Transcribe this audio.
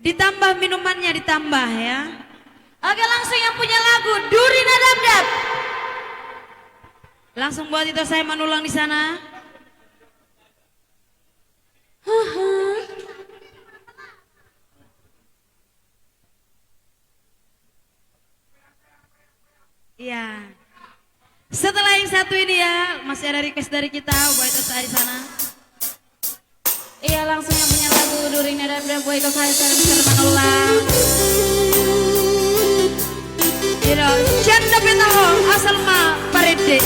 Ditambah minumannya ditambah ya. Oke, langsung yang punya lagu Durina Dabdab. Langsung buat itu saya menulang di sana. Iya. Setelah yang satu ini ya, masih ada request dari kita buat itu saya di sana. Iya, langsung yang punya lagu Durina Dabdab buat itu saya bisa menulang. Canda petaho asal ma parede.